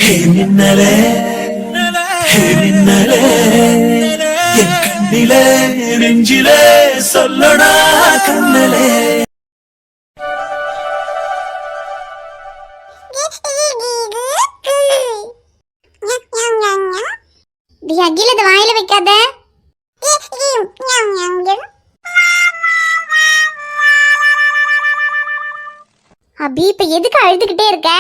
ஹே மின்னலே ஹே மின்னலே என் கண்ணிலே நெஞ்சிலே சொல்லடா கண்ணலே. அகில இதை வாயில வைக்காத. அபி இப்ப எதுக்கு அழுதுகிட்டே இருக்க?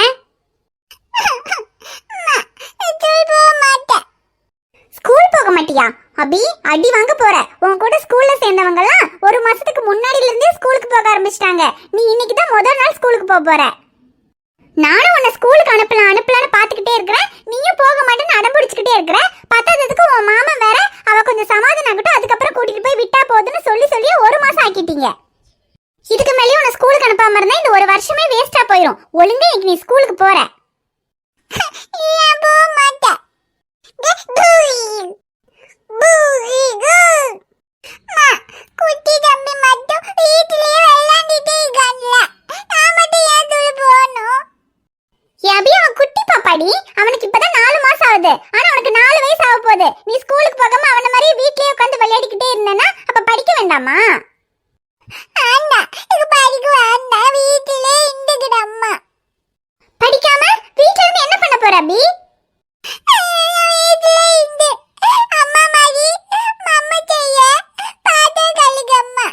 ஸ்கூல் போக மாட்டியா? அபி அடி வாங்க போற. உன் கூட ஸ்கூல்ல சேர்ந்தவங்க எல்லாம் ஒரு மாசத்துக்கு முன்னாடில இருந்தே ஸ்கூலுக்கு போக ஆரம்பிச்சிட்டாங்க. நீ இன்னைக்கு தான் முதல் நாள் ஸ்கூலுக்கு போக போற. நானும் உன்னை ஸ்கூலுக்கு அனுப்பலான்னு பாத்துக்கிட்டே இருக்கிறேன். நீயும் போக மாட்டேன்னு அடம் பிடிச்சுக்கிட்டே இருக்கிற. பத்தாததுக்கு உன் மாமன் வேற அவ கொஞ்சம் சமாதானம் ஆகட்டும் அதுக்கப்புறம் கூட்டிட்டு போய் விட்டா போதுன்னு சொல்லி ஒரு மாசம் ஆக்கிட்டீங்க. இதுக்கு மேலேயும் உன்னை ஸ்கூலுக்கு அனுப்பாம இருந்தா இந்த ஒரு வருஷமே வேஸ்டா போயிடும். ஒழுங்கா இன்னைக்கு நீ ஸ்கூலுக்கு போற. குட்டி தம்பி மட்டும் வீட்டிலேயே விளையாண்டிட்டே இருக்கான்ல, நான் மட்டும் ஏன் தூள் போகணும்? அபி அவன் குட்டி பாப்பாடி, அவனுக்கு இப்பதான் 4 மாசம் ஆகுது. ஆனா உனக்கு 4 வயசு ஆக போகுது. நீ ஸ்கூலுக்கு போகாம அவன மாதிரி வீட்லயே உட்கார்ந்து விளையாடிக்கிட்டே இருந்தேன்னா அப்ப படிக்க வேண்டாமா? அண்ணா இது படிக்க வேண்டாம், வீட்டிலே இருந்துக்கிட அம்மா. படிக்காம வீட்ல இருந்து என்ன பண்ண போற அபி? வீட்ல இருந்து அம்மா மாதிரி மம்மி செய்ய பாத்து கழுகு அம்மா.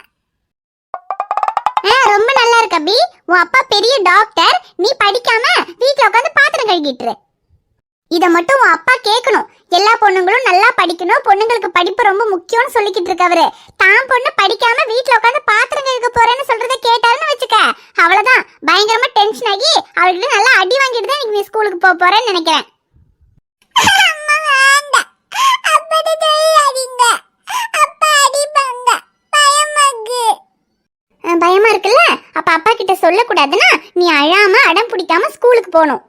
ரொம்ப நல்லா இருக்கு அபி. உன் அப்பா பெரிய டாக்டர், நீ படிக்காம வீட்ல உட்கார்ந்து பாத்திரம் கழுகிட்டு. இத மட்டும் உன் அப்பா கேட்கணும். எல்லா பொண்ணுங்களும் நல்லா படிக்கணும், பொண்ணுங்களுக்கு படிப்பு ரொம்ப முக்கியம்னு சொல்லிக்கிட்டு இருக்கவரு தான் பொண்ணு படிக்காம வீட்ல உட்கார்ந்து பாத்திரம் கழுக போறேன்னு சொல்றத கேட்டாருன்னு வச்சுக்க, அவ்வளவுதான் பயங்கரமா டென்ஷன் ஆகி அவள்கிட்ட நல்லா அடி வாங்கிட்டு தான் நீ ஸ்கூலுக்கு போக போறேன்னு நினைக்கிறேன். பயமா இருக்குல்ல, அப்ப அப்பா கிட்ட சொல்ல கூடாதுன்னா நீ அழாம அடம் பிடிக்காம ஸ்கூலுக்கு போகணும்.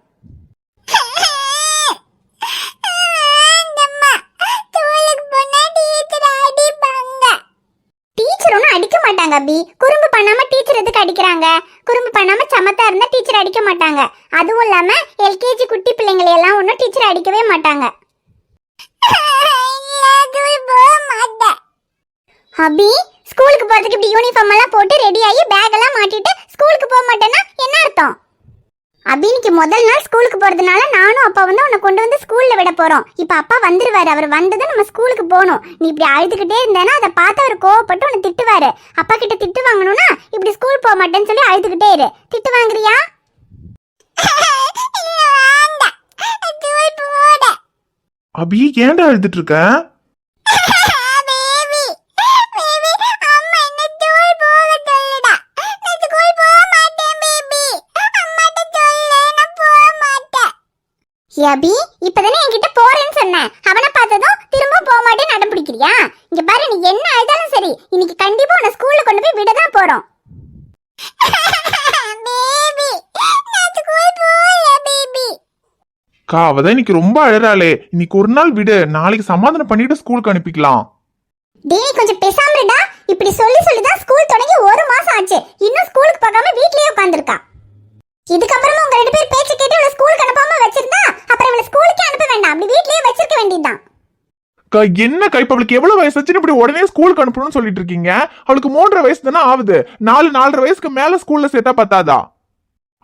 டீச்சர் ஒன்னும் அடிக்க மாட்டாங்க அபி. குறும்பு பண்ணாம டீச்சர் எதுக்கு அடிக்கிறாங்க? குறும்பு பண்ணாம சமத்தா இருந்தா டீச்சர் அடிக்க மாட்டாங்க. அதுவும் இல்லாம எல்கேஜி குட்டி பிள்ளைங்களை எல்லாம் ஒன்னும் டீச்சர் அடிக்கவே மாட்டாங்க. அபி ஸ்கூலுக்கு போறதுக்கு இப்படி யூனிஃபார்ம் எல்லாம் போட்டு ரெடி ஆகி பேக் எல்லாம் மாட்டிட்டு ஸ்கூலுக்கு போக மாட்டேன்னா என்ன அர்த்தம்? அபி இன்னைக்கு முதல் நாள் ஸ்கூலுக்கு போறதுனால நானும் அப்பா வந்து உன்னை கொண்டு வந்து ஸ்கூல்ல விட போறோம். இப்ப அப்பா வந்துருவாரு. அவர் வந்ததும் நம்ம ஸ்கூலுக்கு போகணும். நீ இப்படி அழுதுகிட்டே இருந்தேன்னா அதை பார்த்து அவர் கோவப்பட்டு உன்னை திட்டுவாரு. அப்பா கிட்ட திட்டு வாங்கணும்னா இப்படி ஸ்கூல் போக மாட்டேன்னு சொல்லி அழுதுகிட்டே இரு. திட்டு வாங்குறியா? அபி ஏன்டா அழுதுட்டு இருக்க? அபி இப்பதானே என்கிட்ட போறேன்னு சொன்னேன். அவனை பார்த்ததும் திரும்ப போக மாட்டேன்னு அடம் பிடிக்கிறியா? இங்க பாரு, நீ என்ன அழுதாலும் சரி இன்னைக்கு கண்டிப்பா உன்னை ஸ்கூல்ல கொண்டு போய் விட தான் போறோம். அவதான் இன்னைக்கு ரொம்ப அழறாளே. இன்னைக்கு ஒரு நாள் விடு, நாளைக்கு சமாதானம் பண்ணிட்டு ஸ்கூலுக்கு அனுப்பிக்கலாம். டேய் கொஞ்சம் பேசாமடா. இப்படி சொல்லி தான் ஸ்கூல் தொடங்கி 1 மாசம் ஆச்சு. இன்னும் ஸ்கூலுக்கு போகாம வீட்லயே உட்கார்ந்திருக்கா. இதுக்கப்புறமா உங்க 2 பேர் பேச்சு கேட்டு இவளை ஸ்கூலுக்கு அனுப்பாம வச்சிருந்தா அப்புறம் இவளை ஸ்கூலுக்கே அனுப்ப வேண்டாம், அப்படி வீட்லயே வச்சிருக்க வேண்டியதுதான். என்ன கைப்பு, அவளுக்கு எவ்வளவு வயசு ஆச்சுன்னு இப்படி உடனே ஸ்கூலுக்கு அனுப்பணும்னு சொல்லிட்டு இருக்கீங்க? அவளுக்கு 3.5 வயசு தானே ஆகுது. 4-4.5 வயசுக்கு மேல ஸ்கூல்ல சேர்த்தா பத்தாதா?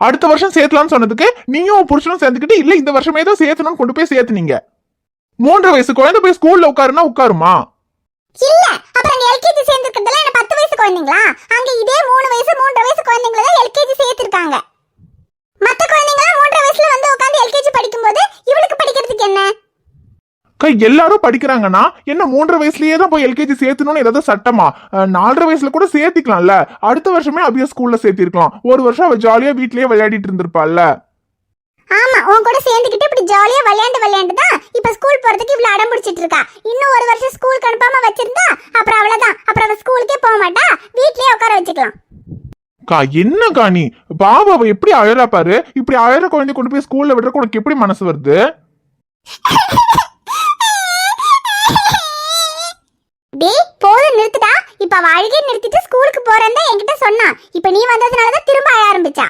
அடுத்த வருஷம் சேர்த்தலாம்னு சொன்னதுக்கு நீயும் புருஷனும் சேர்ந்துக்கிட்டு இல்ல இந்த வருஷமே தான் சேர்த்தணும்னு கொண்டு போய் சேர்த்துனீங்க. 3.5 வயசு குழந்தை போய் ஸ்கூல்ல உட்காருனா உட்காருமா? இல்ல அப்புறம் நீ எல்கேஜி சேர்ந்திருக்கிறதுல என்ன 10 வயசு குழந்தைங்களா? அங்க இதே 3 வயசு 3.5 வயசு குழந்தைங்கள தான் எல்கேஜி சேர்த்திருக்காங்க. மத்த குழந்தைங்க 3.5 வயசுல வந்து உட்கார்ந்து எல்கேஜி படிக்கும்போது இவளுக்கு படிக்கிறதுக்கு என்ன? எல்லாரும் படிக்கிறாங்கன்னா என்ன 3.5 வயசுலயே தான் போய் எல்கேஜி சேர்த்தணும்னு ஏதாவது சட்டமா? 4.5 வயசுல கூட சேர்த்திக்கலாம்ல. அடுத்த வருஷமே அபியா ஸ்கூல்ல சேர்த்திருக்கலாம். ஒரு வருஷம் அவ ஜாலியா வீட்லயே விளையாடிட்டு இருந்திருப்பாள்ல. ஆமா, உன் கூட சேர்ந்துக்கிட்டு இப்படி ஜாலியா விளையாண்டு தான் இப்ப ஸ்கூல் போறதுக்கு இவ்வளவு அடம் பிடிச்சிட்டு இருக்கா. இன்னும் ஒரு வருஷம் ஸ்கூலுக்கு அனுப்பாம வச்சிருந்தா அப்புறம் அவ்வளவுதான். அப்புறம் அவ ஸ்கூலுக்கே போக மாட்டா, வீட்லயே உட்கார வச்சுக்கலாம். என்ன காணி பாபா அவ எப்படி அழறா பாரு. இப்படி அழற குழந்தை கொண்டு போய் ஸ்கூல்ல விடுறதுக்கு உனக்கு எப்படி மனசு வருது? டேய் போதும் நிறுத்துடா. இப்ப அவ அழுகை நிறுத்திட்டு ஸ்கூலுக்கு போறேன்னு என்கிட்ட சொன்னா. இப்ப நீ வந்ததுனாலதான் திரும்ப அழ ஆரம்பிச்சா.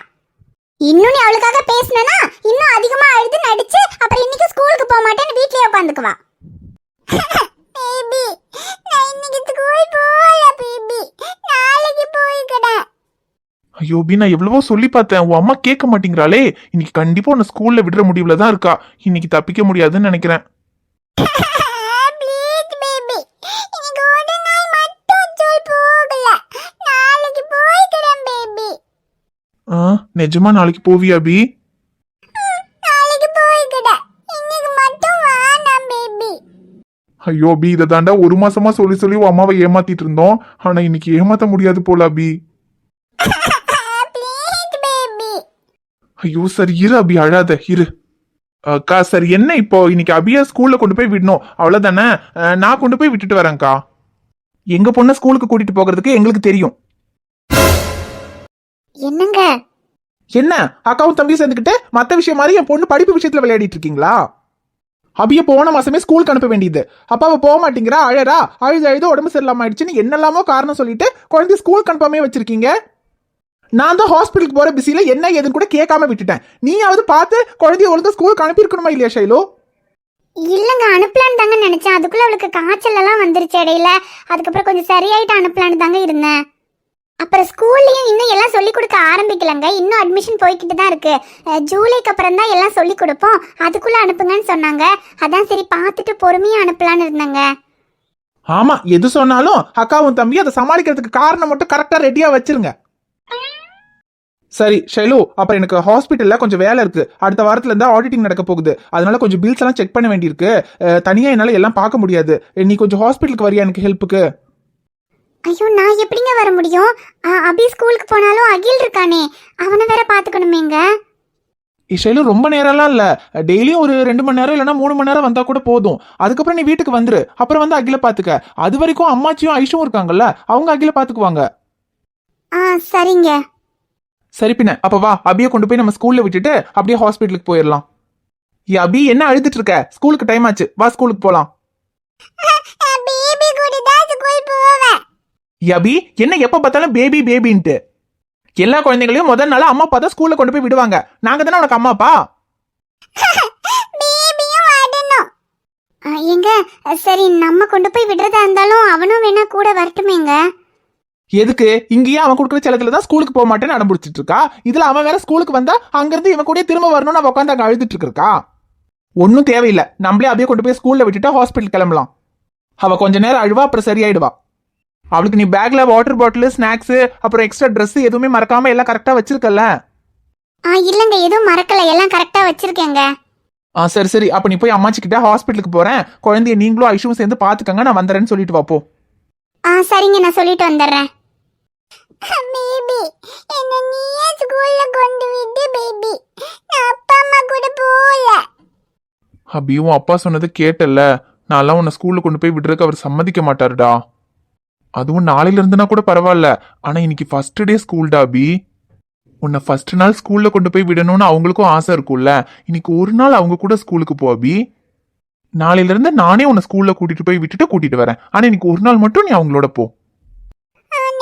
இன்னும் நீ அவளுக்காக பேசினா இன்னும் அதிகமா அழுது நடிச்சு அப்புறம் இன்னைக்கு ஸ்கூலுக்கு போக மாட்டேன்னு வீட்லயே உட்காந்துக்குவா. பேபி நான் இன்னைக்கு ஸ்கூல் போகல பேபி, நாளைக்கு போய்க்கறேன். ஐயோ பி, நான் எவ்வளவோ சொல்லி பார்த்தேன், உன் அம்மா கேட்க மாட்டேங்கிறாளே. இன்னைக்கு கண்டிப்பா உன்னை ஸ்கூல்ல விடுற முடிவுல தான் இருக்கா. இன்னைக்கு தப்பிக்க முடியாதுன்னு நினைக்கிறேன். ப்ளீஸ் பேபி, இன்னைக்கு ஒரு நாள் மட்டும் ஸ்கூல் போகல, நாளைக்கு போய்க்கறேன் பேபி. நிஜமா நாளைக்கு போவியா பி? நாளைக்கு போய்க்கறேன், இன்னைக்கு மட்டும் வேணாம் பேபி. ஐயோ பி, இதை தாண்டா ஒரு மாசமா சொல்லி சொல்லி உன் அம்மாவை ஏமாத்திட்டு இருந்தோம். ஆனா இன்னைக்கு ஏமாத்த முடியாது போல அபி. Please baby. ஐயோ சரி இரு அபி, அழாத இரு. அக்கா சரி, என்ன இப்போ இன்னைக்கு அபியா ஸ்கூல்ல கொண்டு போய் விடணும் அவ்வளவுதானே? நான் கொண்டு போய் விட்டுட்டு வரேன்க்கா. எங்க பொண்ணை ஸ்கூலுக்கு கூட்டிட்டு போகிறதுக்கு எங்களுக்கு தெரியும். என்னங்க என்ன அக்காவும் தம்பியும் சேர்ந்துக்கிட்டு மத்த விஷயம் மாதிரி என் பொண்ணு படிப்பு விஷயத்துல விளையாடிட்டு இருக்கீங்களா? அபிய போன மாசமே ஸ்கூலுக்கு அனுப்ப வேண்டியது. அப்பாவை போக மாட்டேங்கிறா, அழறா, அழுது உடம்பு சரியில்லாம ஆயிடுச்சுன்னு என்னெல்லாமோ காரணம் சொல்லிட்டு குழந்தை ஸ்கூலுக்கு அனுப்பாமே வச்சிருக்கீங்க. நான் தான் ஹாஸ்பிட்டலுக்கு போற பிஸியில என்ன ஏதுன்னு கூட கேட்காம விட்டுட்டேன். நீயாவது பார்த்து குழந்தைய ஒழுங்கா ஸ்கூலுக்கு அனுப்பி இருக்கணுமா இல்லையா ஷைலு? இல்லங்க, அனுப்பலான்னு தாங்க நினைச்சேன். அதுக்குள்ள அவளுக்கு காய்ச்சல் எல்லாம் வந்துருச்சு இடையில. அதுக்கப்புறம் கொஞ்சம் சரியாயிட்டு அனுப்பலான்னு தாங்க இருந்தேன். அப்புறம் ஸ்கூல்லையும் இன்னும் எல்லாம் சொல்லி கொடுக்க ஆரம்பிக்கலங்க. இன்னும் அட்மிஷன் போய்கிட்டு தான் இருக்கு. ஜூலைக்கு அப்புறம் தான் எல்லாம் சொல்லி கொடுப்போம், அதுக்குள்ள அனுப்புங்கன்னு சொன்னாங்க. அதான் சரி பார்த்துட்டு பொறுமையா அனுப்பலான்னு இருந்தேங்க. ஆமா, எது சொன்னாலும் அக்காவும் தம்பி அதை சமாளிக்கிறதுக்கு காரணம் மட்டும் கரெக்டா ரெடியா வச்சிருங்க. சரி ஷைலு, அப்புறம் எனக்கு ஹாஸ்பிட்டல்ல கொஞ்சம் வேலை இருக்கு. அடுத்த வாரத்துல இருந்தா ஆடிட்டிங் நடக்க போகுது. அதனால கொஞ்சம் பில்ஸ் எல்லாம் செக் பண்ண வேண்டியிருக்கு. தனியா என்னால எல்லாம் பார்க்க முடியாது. நீ கொஞ்சம் ஹாஸ்பிட்டலுக்கு வரியா எனக்கு ஹெல்ப்புக்கு? ஐயோ நான் எப்படிங்க வர முடியும்? அபி ஸ்கூலுக்கு போனாலும் அகில் இருக்கானே, அவனை வேற பாத்துக்கணுமேங்க. ஷைலு ரொம்ப நேரம்லாம் இல்ல, டெய்லியும் ஒரு 2 மணி நேரம் இல்லைன்னா 3 மணி நேரம் வந்தா கூட போதும். அதுக்கப்புறம் நீ வீட்டுக்கு வந்துரு. அப்புறம் வந்து அகில பாத்துக்க. அது வரைக்கும் அம்மாச்சியும் ஐஷும் இருக்காங்கல்ல, அவங்க அகில பாத்துக்குவாங்க. சரிங்க. சரி பின்ன அப்ப வா, அபியை கொண்டு போய் நம்ம ஸ்கூல்ல விட்டுட்டு அப்படியே ஹாஸ்பிட்டலுக்கு போயிடலாம். அபி என்ன அழுதுட்டு இருக்க? ஸ்கூலுக்கு டைம் ஆச்சு, வா ஸ்கூலுக்கு போலாம். பேபி கூட தான் ஸ்கூல் போவேன். அபி என்ன எப்ப பார்த்தாலும் பேபி பேபின்ட்டு? எல்லா குழந்தைகளையும் முதல் நாள் அம்மா அப்பா தான் ஸ்கூல்ல கொண்டு போய் விடுவாங்க. நாங்க தானே உனக்கு அம்மா அப்பா. பேபியும் வரணும். எங்க சரி நம்ம கொண்டு போய் விடுறதா இருந்தாலும் அவனும் வேணா கூட வரட்டுமேங்க. எதுக்கு? இங்கேயே அவன் கொடுக்குற செலத்துல தான் ஸ்கூலுக்கு போக மாட்டேன்னு அடம்பிடிச்சிட்டு இருக்கா. இதுல அவன் வேற ஸ்கூலுக்கு வந்தா அங்கிருந்து இவன் கூட திரும்ப வரணும்னு அவன் உட்காந்து அங்க அழுதுட்டு இருக்கா. ஒன்னும் தேவையில்லை, நம்மளே அப்படியே கொண்டு போய் ஸ்கூல்ல விட்டுட்டு ஹாஸ்பிட்டல் கிளம்பலாம். அவ கொஞ்ச நேரம் அழுவா, அப்புறம் சரியாயிடுவா. அவளுக்கு நீ பேக்ல வாட்டர் பாட்டில், ஸ்நாக்ஸ், அப்புறம் எக்ஸ்ட்ரா ட்ரெஸ் எதுவுமே மறக்காம எல்லாம் கரெக்டா வச்சிருக்கல? இல்லங்க, எதுவும் மறக்கல, எல்லாம் கரெக்டா வச்சிருக்கேங்க. சரி சரி, அப்ப நீ போய் அம்மாச்சி கிட்ட ஹாஸ்பிட்டலுக்கு போறேன், குழந்தைய நீங்களும் ஐஷுவும் சேர்ந்து பாத்துக்கங்க, நான் வந்துறேன்னு சொல்லிட்டு வாப்போ. சரிங்க, நான் சொல்லிட்டு வந்துடுறேன். பேபி என்ன நீயே ஸ்கூல்ல கொண்டு விடு பேபி, நான் அப்பா அம்மா கூட போல. அபி உன் அப்பா சொன்னது கேட்டல, நான்லாம் உன்னை ஸ்கூல்ல கொண்டு போய் விடுறதுக்கு அவர் சம்மதிக்க மாட்டாருடா. அதுவும் நாளையில இருந்துனா கூட பரவாயில்ல, ஆனா இன்னைக்கு ஃபர்ஸ்ட் டே ஸ்கூல்டா அபி. உன்னை ஃபர்ஸ்ட் நாள் ஸ்கூல்ல கொண்டு போய் விடணும்னு அவங்களுக்கும் ஆசை இருக்கும்ல. இன்னைக்கு ஒரு நாள் அவங்க கூட ஸ்கூலுக்கு போ அபி. நாளையில இருந்து நானே உன்னை ஸ்கூல்ல கூட்டிட்டு போய் விட்டுட்டு கூட்டிட்டு வரேன். ஆனா இன்னைக்கு ஒரு நாள் மட்டும் நீ அவங்களோட போ.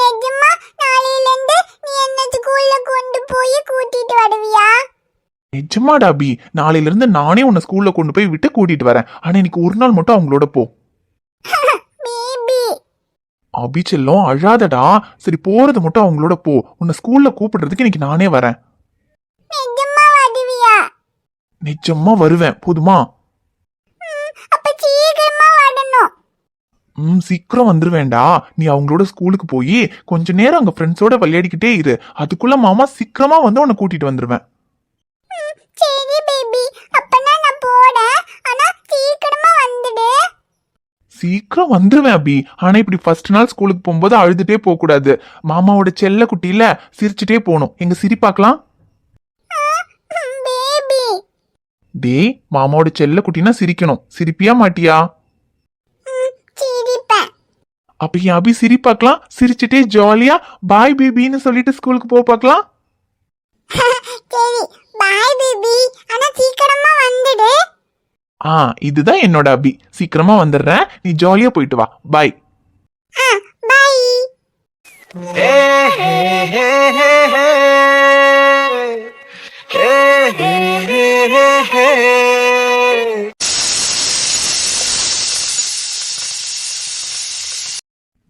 நிஜமா நாளையில இருந்து நீ என்ன ஸ்கூல்ல கொண்டு போய் கூட்டிட்டு வருவியா? நிஜமாடா அபி, நாளையில இருந்து நானே உன்னை ஸ்கூல்ல கொண்டு போய் விட்டு கூட்டிட்டு வரேன். ஆனா இன்னைக்கு ஒரு நாள் மட்டும் அவங்களோட போ. பேபி அபி செல்லம் அழாதடா. சரி போறது மட்டும் அவங்களோட போ. உன்னை ஸ்கூல்ல கூப்பிடுறதுக்கு இன்னைக்கு நானே வரேன். நிஜமா வருவியா? நிஜமா வருவேன், போதுமா? அப்ப சீக்கிரமா வரணும். சீக்கிரம் வந்துருவேண்டா. நீ அவங்களோட ஸ்கூலுக்கு போய் கொஞ்ச நேரம் அங்க ஃப்ரெண்ட்ஸோட விளையாடிக்கிட்டே இரு. அதுக்குள்ள மாமா சீக்கிரமா வந்து உன்னை கூட்டிட்டு வந்துருவேன். சரி பேபி, அப்பனா நான் போறேன். ஆனா சீக்கிரமா வந்துடு. சீக்கிரம் வந்துருவேன் அபி. ஆனா இப்படி ஃபர்ஸ்ட் நாள் ஸ்கூலுக்கு போகும்போது அழுதுட்டே போக கூடாது. மாமாவோட செல்ல குட்டியில சிரிச்சுட்டே போகணும். எங்க சிரிப்பாக்கலாம்? பேபி டேய், மாமாவோட செல்ல குட்டினா சிரிக்கணும். சிரிப்பியா மாட்டியா? சிரிப்பேன். அப்ப என் அபி சிரிப்பாக்கலாம். சிரிச்சுட்டே ஜாலியா பாய் பேபின்னு சொல்லிட்டு ஸ்கூலுக்கு போக பார்க்கலாம். சரி பாய் பேபி, ஆனா சீக்கிரமா வந்துடு. இதுதான் என்னோட அபி. சீக்கிரமா வந்துடுறேன், நீ ஜாலியா போயிட்டு வா. பாய். பை.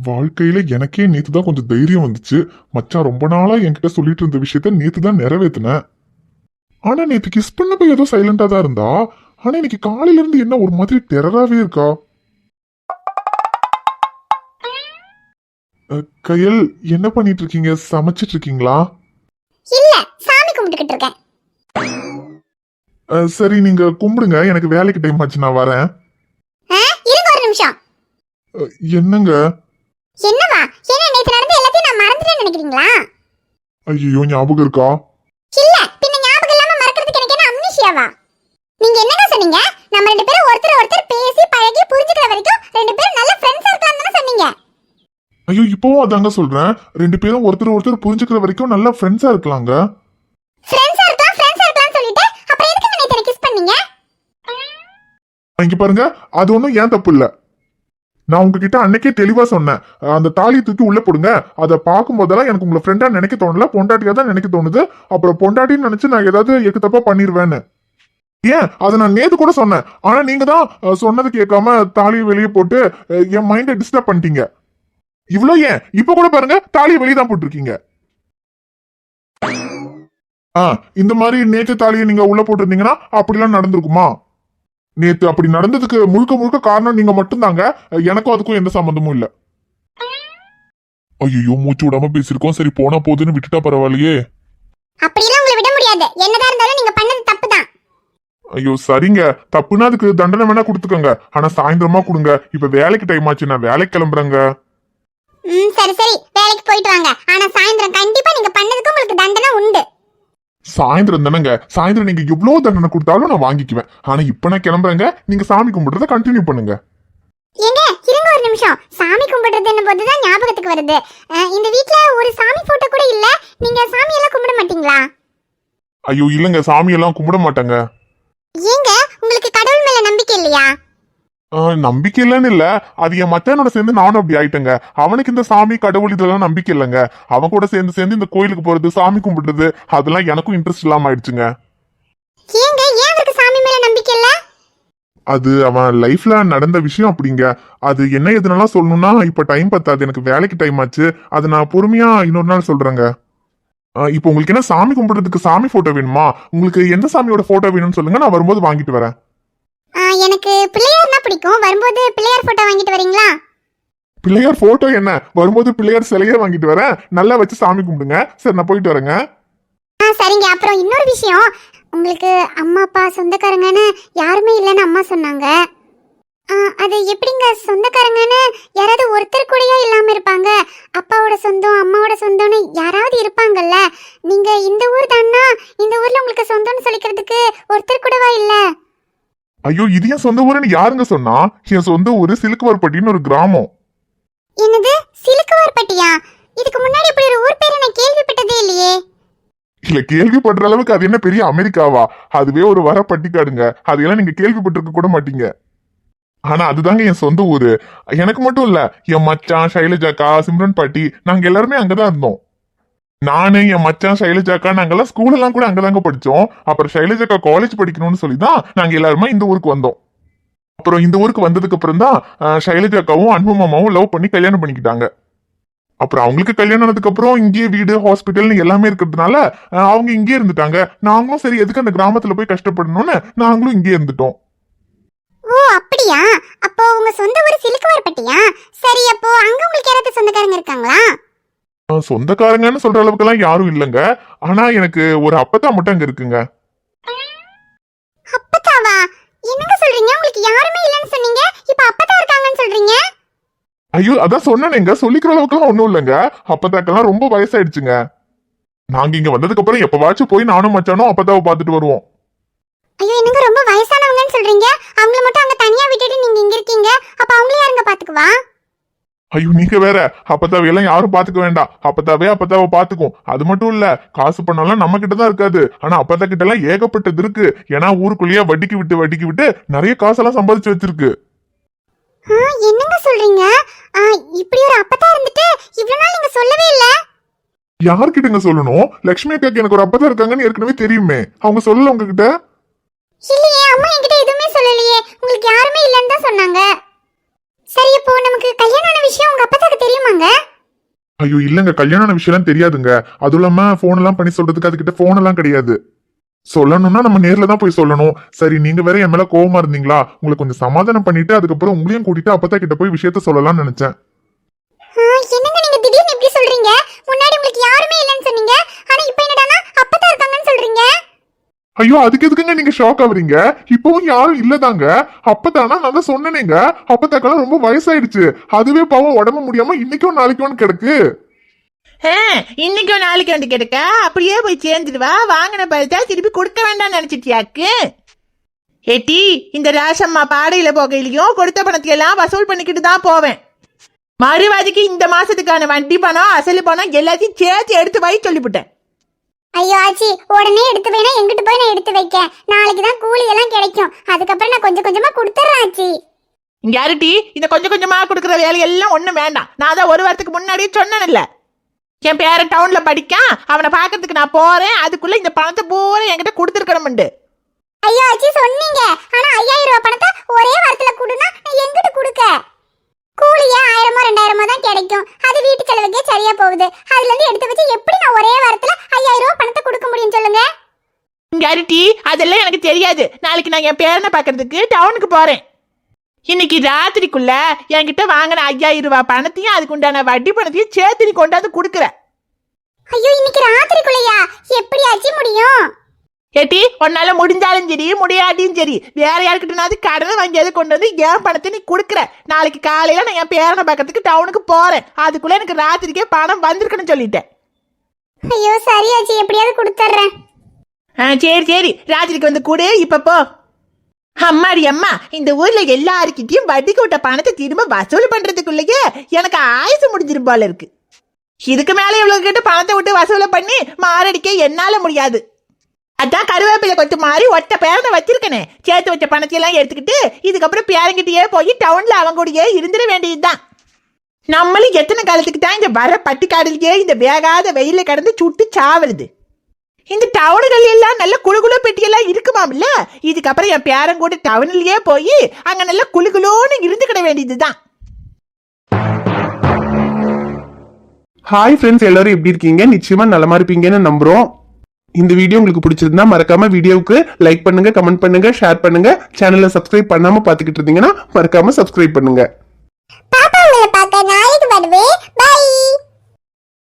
வாழ்க்கையில எனக்கே நேத்து தான் கொஞ்சம் தைரியம் வந்துச்சு. மச்சான் ரொம்ப நாளா என்கிட்ட சொல்லிட்டு இருந்த விஷயத்த நேத்து தான் நிறைவேத்தினேன். ஆனா நேத்து கிஸ் பண்ணப்ப ஏதோ சைலண்டா தான் இருந்தா, ஆனா இன்னைக்கு காலையில இருந்து என்ன ஒரு மாதிரி டெரராவே இருக்கா. கயல், என்ன பண்ணிட்டு இருக்கீங்க? சமைச்சிட்டு இருக்கீங்களா? இல்ல, சாமி கும்பிட்டுக்கிட்டு இருக்கேன். சரி, நீங்க கும்பிடுங்க, எனக்கு வேலைக்கு டைம் ஆச்சு, நான் வரேன். இருங்க ஒரு நிமிஷம். என்னங்க? என்னவா? என்ன நேத்து நடந்த எல்லாத்தையும் நான் மறந்துட்டேன்னு நினைக்கிறீங்களா? ஐயோ, ஞாபகம் இருக்கா? இல்ல, பின்ன ஞாபகம் இல்லாம மறக்கிறதுக்கு எனக்கு என்ன அம்னிஷியாவா? நீங்க என்னங்க சொன்னீங்க? நம்ம ரெண்டு பேரும் ஒருத்தர் பேசி பழகி புரிஞ்சுக்கிற வரைக்கும் ரெண்டு பேரும் நல்ல ஃப்ரெண்ட்ஸா இருக்கலாம் தானே சொன்னீங்க? ஐயோ, இப்பவும் அதாங்க சொல்றேன். ரெண்டு பேரும் ஒருத்தர் புரிஞ்சுக்கிற வரைக்கும் நல்ல ஃப்ரெண்ட்ஸா இருக்கலாங்க. ஃப்ரெண்ட்ஸா இருக்கலாம்னு சொல்லிட்டு அப்புறம் எதுக்கு நேத்து கிஸ் பண்ணீங்க? இங்க பாருங்க, அது ஒண்ணும் ஏன் தப்பு இல்ல. நான் உங்ககிட்ட அன்னைக்கே தெளிவா சொன்னேன், அந்த தாலியை தூக்கி உள்ள போடுங்க. அதை பார்க்கும் போதெல்லாம் எனக்கு உங்களை ஃப்ரெண்டா நினைக்க தோணல, பொண்டாட்டியா தான் நினைக்க தோணுது. அப்புறம் பொண்டாட்டின்னு நினைச்சு நான் ஏதாவது எக்கு தப்பா பண்ணிருவேன்னு. ஏன், அதை நான் நேத்து கூட சொன்னேன். ஆனா நீங்க தான் சொன்னது கேட்காம தாலியை வெளியே போட்டு என் மைண்டை டிஸ்டர்ப் பண்ணிட்டீங்க. இவ்வளோ ஏன், இப்ப கூட பாருங்க, தாலியை வெளியே தான் போட்டிருக்கீங்க. இந்த மாதிரி நேத்து தாலியை நீங்க உள்ள போட்டிருந்தீங்கன்னா அப்படிலாம் நடந்திருக்குமா? நேத்து அப்படி நடந்ததுக்கு முழுக்க காரணம் நீங்க மட்டும்தாங்க. எனக்கும் அதுக்கும் எந்த சம்பந்தமும் இல்ல. ஐயோ, மூச்சு விடாம பேசிருக்கோம். சரி, போனா போதுன்னு விட்டுட்டா பரவாயில்லையே. அப்படிலாம் உங்களை விட முடியாது. என்னதான் இருந்தாலும் நீங்க பண்ணது தப்புதான். ஐயோ, சரிங்க, தப்புனா அதுக்கு தண்டனை வேணா கொடுத்துக்கோங்க. ஆனா சாயந்தரமா கொடுங்க. இப்ப வேலைக்கு டைம் ஆச்சு, நான் வேலைக்கு கிளம்புறேங்க. சரி வேலைக்கு போயிட்டு வாங்க. ஆனா சாயந்தரம் கண்டிப்பா நீங்க பண்ணதுக்கு உங்களுக்கு தண்டனை உண்டு. சாயந்தரம் தானங்க, சாயந்தரம் நீங்க எவ்வளவு தண்டனை கொடுத்தாலும் நான் வாங்கிக்குவேன். ஆனா இப்ப நான் கிளம்புறேங்க. நீங்க சாமி கும்பிடுறத கண்டினியூ பண்ணுங்க. ஏங்க, இருங்க ஒரு நிமிஷம். சாமி கும்பிடுறதுன்னு போதுதான் ஞாபகத்துக்கு வருது. இந்த வீட்ல ஒரு சாமி போட்டோ கூட இல்ல. நீங்க சாமி எல்லாம் கும்பிட மாட்டீங்களா? ஐயோ இல்லங்க, சாமி எல்லாம் கும்பிட மாட்டாங்க. ஏங்க, உங்களுக்கு கடவுள் மேல நம்பிக்கை இல்லையா? நம்பிக்கை இல்லைன்னு இல்ல, அது என் மச்சானோட சேர்ந்து நானும் அப்படி ஆயிட்டேங்க. அவனுக்கு இந்த சாமி கடவுள் இதெல்லாம் நம்பிக்கை இல்லைங்க. அவன் கூட சேர்ந்து இந்த கோயிலுக்கு போறது, சாமி கும்பிடுறது, அதெல்லாம் எனக்கும் இன்ட்ரெஸ்ட் இல்லாம ஆயிடுச்சுங்க. ஏங்க, ஏன் அவருக்கு சாமி மேல நம்பிக்கை இல்ல? அது அவன் லைஃப்ல நடந்த விஷயம் அப்படிங்க. அது என்ன எதுனாலும் சொல்லணும்னா இப்ப டைம் பத்தாது, எனக்கு வேலைக்கு டைம் ஆச்சு. அது நான் பொறுமையா இன்னொரு நாள் சொல்றேங்க. இப்போ உங்களுக்கு என்ன சாமி கும்பிடுறதுக்கு சாமி போட்டோ வேணுமா? உங்களுக்கு எந்த சாமியோட போட்டோ வேணும்னு சொல்லுங்க, நான் வரும்போது வாங்கிட்டு வரேன். எனக்கு பிள்ளையார்னா பிடிக்கும். வரும்போது பிள்ளையார் போட்டோ வாங்கிட்டு வரீங்களா? பிள்ளையார் போட்டோ என்ன, வரும்போது பிள்ளையார் சிலையே வாங்கிட்டு வரேன். நல்லா வச்சு சாமி கும்பிடுங்க. சரி, நான் போயிட்டு வரேங்க. சரிங்க. அப்புறம் இன்னொரு விஷயம், உங்களுக்கு அம்மா அப்பா சொந்தக்காரங்கன்னு யாருமே இல்லைன்னு அம்மா சொன்னாங்க. அது எப்படிங்க சொந்தக்காரங்கன்னு யாராவது ஒருத்தர் கூடயே இல்லாம இருப்பாங்க? அப்பாவோட சொந்தம் அம்மாவோட சொந்தம்னு யாராவது இருப்பாங்கல்ல. நீங்க இந்த ஊர் தானா, இந்த ஊர்ல உங்களுக்கு சொந்தம்னு சொல்லிக்கிறதுக்கு ஒருத்தர் கூடவா இல்ல? ஐயோ, இது என் சொந்த ஊருன்னு யாருங்க சொன்னா? என் சொந்த ஊரு சிலுக்குவார்பட்டின்னு ஒரு கிராமம். என்னது, சிலுக்குவார்பட்டியா? இதுக்கு முன்னாடி இப்படி ஒரு ஊர் பேரை நான் கேள்விப்பட்டதே இல்லையே. இல்ல, கேள்விப்படுற அளவுக்கு அது என்ன பெரிய அமெரிக்காவா? அதுவே ஒரு வர பட்டிக்காடுங்க. அதையெல்லாம் நீங்க கேள்விப்பட்டிருக்க கூட மாட்டீங்க. ஆனா அதுதாங்க என் சொந்த ஊரு. எனக்கு மட்டும் இல்ல, என் மச்சான் சைலஜாக்கா, சிம்ரன் பாட்டி, நாங்க எல்லாருமே அங்கதான் இருந்தோம். நானு, என் மச்சான், சைலஜாக்கா, நாங்கெல்லாம் ஸ்கூல் எல்லாம் கூட அங்கதாங்க படிச்சோம். அப்புறம் சைலஜாக்கா காலேஜ் படிக்கணும்னு சொல்லிதான் நாங்க எல்லாருமே இந்த ஊருக்கு வந்தோம். அப்புறம் இந்த ஊருக்கு வந்ததுக்கு அப்புறம் தான் சைலஜாக்காவும் அன்பு மாமாவும் லவ் பண்ணி கல்யாணம் பண்ணிக்கிட்டாங்க. அப்புறம் அவங்களுக்கு கல்யாணம் ஆனதுக்கு அப்புறம் இங்கேயே வீடு, ஹாஸ்பிட்டல்னு எல்லாமே இருக்கிறதுனால அவங்க இங்கே இருந்துட்டாங்க. நாங்களும் சரி, எதுக்கு அந்த கிராமத்துல போய் கஷ்டப்படணும்னு நாங்களும் இங்கே இருந்துட்டோம். ஓ அப்படியா? அப்போ உங்க சொந்த ஊர் சிலுக்குவார்பட்டியா? சரி, அப்போ அங்க உங்களுக்கு யாராவது சொந்தக்காரங்க இருக்காங்களா? சொந்தக்காரங்கன்னு சொல்ற அளவுக்கு எல்லாம் யாரும் இல்லைங்க. ஆனா எனக்கு ஒரு அப்பத்தா மட்டும் அங்க இருக்குங்க. அப்பத்தாவா? என்னங்க சொல்றீங்க? உங்களுக்கு யாருமே இல்லைன்னு சொன்னீங்க, இப்ப அப்பத்தா இருக்காங்கன்னு சொல்றீங்க? ஐயோ, அதான் சொன்னேங்க, சொல்லிக்கிற அளவுக்கு எல்லாம் ஒண்ணும் இல்லைங்க. அப்பத்தாக்கெல்லாம் ரொம்ப வயசாயிடுச்சுங்க. நாங்க இங்க வந்ததுக்கு அப்புறம் எப்பவாச்சும் போய் நானும் மச்சானும் அப்பத்தாவை பார்த்துட்டு வருவோம். ஐயோ, என்னங்க ரொம்ப வயசானவங்கன்னு சொல்றீங்க? அவங்கள மட்டும் அங்க தனியா விட்டுட்டு நீங்க இங்க இருக்கீங்க. அப்ப அவங்கள யாருங்க பாத்துக்குவா? ஐயோ, நீங்க வேற, அப்பத்தாவையெல்லாம் யாரும் பாத்துக்க வேண்டாம். அப்பத்தாவை பாத்துக்கும். அது மட்டும் இல்ல, காசு பண்ணலாம் நம்ம கிட்டதான் இருக்காது. ஆனா அப்பத்தா கிட்ட எல்லாம் ஏகப்பட்டது இருக்கு. ஏன்னா ஊருக்குள்ளேயே வட்டிக்கு விட்டு நிறைய காசெல்லாம் சம்பாதிச்சு வச்சிருக்கு. என்னங்க சொல்றீங்க? இப்படி ஒரு அப்பத்தா இருந்துட்டு இவ்வளவு நாள் நீங்க சொல்லவே இல்ல. யார்கிட்டங்க சொல்லணும்? லட்சுமி அக்காக்கு எனக்கு ஒரு அப்பா தான் இருக்காங்கன்னு ஏற்கனவே தெரியுமே. அவங்க சொல்லல உங்ககிட்ட? இல்லையே, அம்மா என்கிட்ட எதுவுமே சொல்லலையே. உங்களுக்கு யாருமே இல்லைன்னு தான் சொன்னாங்க. சரி, இப்போ நமக்கு கல்யாணமான விஷயம் உங்க அப்பத்தாக்கு தெரியுமாங்க? ஐயோ இல்லங்க, கல்யாண விஷயம் தெரியாதுங்க. அதுவும் இல்லாம போன் எல்லாம் பண்ணி சொல்றதுக்கு அதுகிட்ட போன் எல்லாம் கிடையாது. சொல்லணும்னா நம்ம நேர்ல தான் போய் சொல்லணும். சரி, நீங்க வேற என் மேல கோவமா இருந்தீங்களா? உங்களுக்கு கொஞ்சம் சமாதானம் பண்ணிட்டு அதுக்கப்புறம் உங்களையும் கூட்டிட்டு அப்பத்தா கிட்ட போய் விஷயத்த சொல்லலாம்னு நினைச்சேன். என்னங்க நீங்க திடீர்னு இப்படி சொல்றீங்க? முன்னாடி உங்களுக்கு யாருமே இல்லைன்னு சொன்னீங்க, ஆனா இப்போ என்னடானா அப்பத்தா இருக்காங்கன்னு சொல்றீங்க. ஐயோ அதுக்கு எதுக்குங்க நீங்க ஷாக் ஆகுறீங்க? இப்பவும் யாரும் இல்லதாங்க. அப்பதானா நான் தான் சொன்னேனேங்க, அப்பத்தாக்கெல்லாம் ரொம்ப வயசாயிடுச்சு. அதுவே பாவம் உடம்பு முடியாம இன்னைக்கும் நாளைக்கும் கிடக்கு. இன்னைக்கும் நாளைக்கு வந்து கிடக்க அப்படியே போய் சேர்ந்துடுவா. வாங்கின பழத்தை திருப்பி கொடுக்க வேண்டாம்னு நினைச்சிட்டியாக்கு? ஏட்டி, இந்த ராசம்மா பாடையில போகையிலையும் கொடுத்த பணத்தையெல்லாம் வசூல் பண்ணிக்கிட்டு தான் போவேன். மறுவாதிக்கு இந்த மாசத்துக்கான வண்டி பணம் அசலு பணம் எல்லாத்தையும் சேர்த்து எடுத்து வை சொல்லிவிட்டேன். ஐயோ ஆச்சி, உடனே எடுத்து வைனா எங்கிட்டு போய் நான் எடுத்து வைக்க? நாளைக்கு தான் கூலி எல்லாம் கிடைக்கும். அதுக்கப்புறம் நான் கொஞ்சம் கொஞ்சமா கொடுத்துறேன் ஆச்சி. இங்க யாருட்டி இந்த கொஞ்சம் கொஞ்சமா கொடுக்குற வேலையெல்லாம் ஒண்ணும் வேண்டாம். நான் தான் ஒரு வாரத்துக்கு முன்னாடியே சொன்னேன்ல, என் பேரன் டவுன்ல படிக்கான், அவனை பாக்கிறதுக்கு நான் போறேன், அதுக்குள்ள இந்த பணத்தை பூரா என்கிட்ட கொடுத்துருக்கணும்ண்டு. ஐயோ ஆச்சி சொன்னீங்க, ஆனா 5000 ரூபாய் பணத்தை ஒரே வாரத்துல கொடுனா நான் எங்கிட்டு கொடுக்க? கூலியே 1000மோ 2000மோ தான் கிடைக்கும். அது வீட்டு செலவுக்கே சரியா போகுது. அதுல இருந்து எடுத்து வச்சு எப்படி நான் ஒரே வாரத்துல 5000 ரூபாய் பணத்தை கொடுக்க முடியும் சொல்லுங்க? இங்க யாருட்டி, அதெல்லாம் எனக்கு தெரியாது. நாளைக்கு நான் என் பேரனை பாக்குறதுக்கு டவுனுக்கு போறேன். இன்னைக்கு ராத்திரிக்குள்ள என்கிட்ட வாங்கின 5000 ரூபாய் பணத்தையும் அதுக்கு உண்டான வட்டி பணத்தையும் சேர்த்து நீ கொண்டாந்து கொடுக்குற. ஐயோ இன்னைக்கு ராத்திரிக்குள்ளயா? எப்படி ஆச்சி முடியும்? ஏட்டி, உன்னால முடிஞ்சாலும் சரி முடியாட்டியும் சரி வேற யாருக்கிட்டனாவது கடனை வாங்கியாவது கொண்டு வந்து என் பணத்தை நீ கொடுக்குற. நாளைக்கு காலையில நான் என் பேரனை பார்க்கறதுக்கு டவுனுக்கு போறேன். அதுக்குள்ள எனக்கு ராத்திரிக்கே பணம் வந்திருக்குன்னு சொல்லிட்டேன். ஐயோ சரி ஆச்சி, எப்படியாவது கொடுத்துட்றேன். சரி சரி, ராத்திரிக்கு வந்து கூடு. இப்ப போ. அம்மாடி அம்மா, இந்த ஊர்ல எல்லாருக்கிட்டையும் வட்டிக்கு விட்ட பணத்தை திரும்ப வசூல் பண்றதுக்குள்ளேயே எனக்கு ஆயுசு முடிஞ்சிரும் போல இருக்கு. இதுக்கு மேல இவ்வளவு கிட்ட பணத்தை விட்டு வசூல பண்ணி மாரடிக்க என்னால முடியாது. அதான் கருவேப்பிலை கொத்து மாதிரி ஒட்ட பேரனை வச்சிருக்கனே. சேர்த்து வச்ச பணத்தையெல்லாம் எடுத்துக்கிட்டு இதுக்கப்புறம் பேரங்கிட்டயே போய் டவுன்ல அவங்க கூடயே இருந்துட வேண்டியதுதான். நம்மளும் எத்தனை காலத்துக்கு தான் இந்த வர பட்டிக்காடுலயே இந்த வேகாத வெயில கடந்து சுட்டு சாவருது. இந்த டவுனுகள் எல்லாம் நல்ல குழுகுலு பெட்டியெல்லாம் இருக்குமாம்ல. இதுக்கப்புறம் என் பேரன் கூட டவுன்லயே போய் அங்க நல்ல குழுகுலோன்னு இருந்துக்கிட வேண்டியதுதான். ஹாய் ஃப்ரெண்ட்ஸ், எல்லாரும் எப்படி இருக்கீங்க? நிச்சயமா நலமா இருப்பீங்கன்னு நம்புறோம். இந்த வீடியோ உங்களுக்கு பிடிச்சிருந்தா மறக்காம வீடியோவுக்கு லைக் பண்ணுங்க, கமெண்ட் பண்ணுங்க, ஷேர் பண்ணுங்க. சேனலை சப்ஸ்கிரைப் பண்ணாம பாத்துக்கிட்டு இருந்தீங்கன்னா மறக்காம சப்ஸ்கிரைப் பண்ணுங்க.